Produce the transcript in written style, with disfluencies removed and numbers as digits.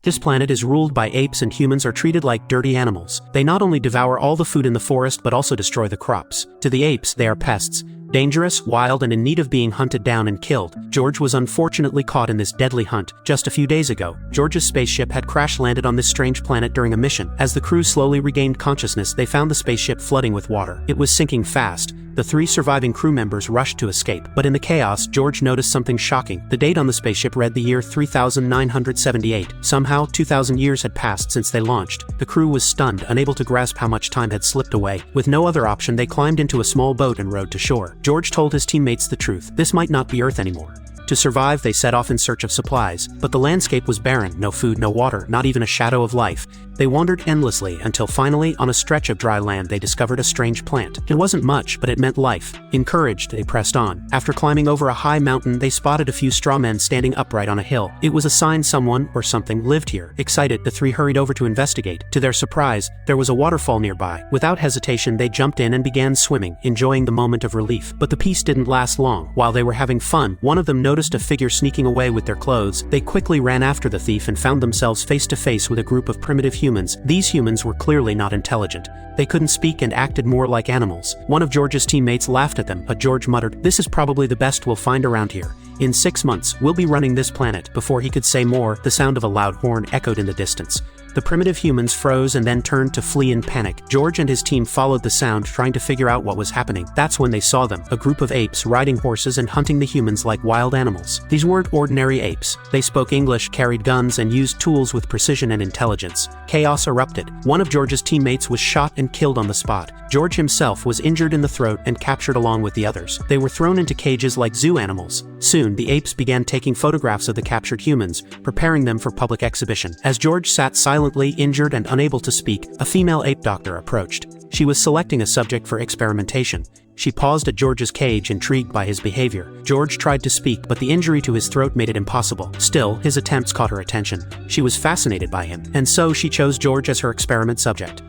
This planet is ruled by apes, and humans are treated like dirty animals. They not only devour all the food in the forest but also destroy the crops. To the apes, they are pests. Dangerous, wild, and in need of being hunted down and killed. George was unfortunately caught in this deadly hunt. Just a few days ago, George's spaceship had crash-landed on this strange planet during a mission. As the crew slowly regained consciousness, they found the spaceship flooding with water. It was sinking fast. The 3 surviving crew members rushed to escape, but in the chaos, George noticed something shocking. The date on the spaceship read the year 3978. Somehow, 2,000 years had passed since they launched. The crew was stunned, unable to grasp how much time had slipped away. With no other option, they climbed into a small boat and rowed to shore. George told his teammates the truth. This might not be Earth anymore. To survive, they set off in search of supplies, but the landscape was barren. No food, no water, not even a shadow of life. They wandered endlessly until finally, on a stretch of dry land, they discovered a strange plant. It wasn't much, but it meant life. Encouraged, they pressed on. After climbing over a high mountain, they spotted a few straw men standing upright on a hill. It was a sign someone, or something, lived here. Excited, the 3 hurried over to investigate. To their surprise, there was a waterfall nearby. Without hesitation, they jumped in and began swimming, enjoying the moment of relief. But the peace didn't last long. While they were having fun, one of them noticed a figure sneaking away with their clothes. They quickly ran after the thief and found themselves face to face with a group of primitive humans. These humans were clearly not intelligent. They couldn't speak and acted more like animals. One of George's teammates laughed at them, but George muttered, "This is probably the best we'll find around here. In 6 months, we'll be running this planet." Before he could say more, the sound of a loud horn echoed in the distance. The primitive humans froze and then turned to flee in panic. George and his team followed the sound, trying to figure out what was happening. That's when they saw them, a group of apes riding horses and hunting the humans like wild animals. These weren't ordinary apes. They spoke English, carried guns, and used tools with precision and intelligence. Chaos erupted. One of George's teammates was shot and killed on the spot. George himself was injured in the throat and captured along with the others. They were thrown into cages like zoo animals. Soon, the apes began taking photographs of the captured humans, preparing them for public exhibition. As George sat silently, injured and unable to speak, a female ape doctor approached. She was selecting a subject for experimentation. She paused at George's cage, intrigued by his behavior. George tried to speak, but the injury to his throat made it impossible. Still, his attempts caught her attention. She was fascinated by him, and so she chose George as her experiment subject.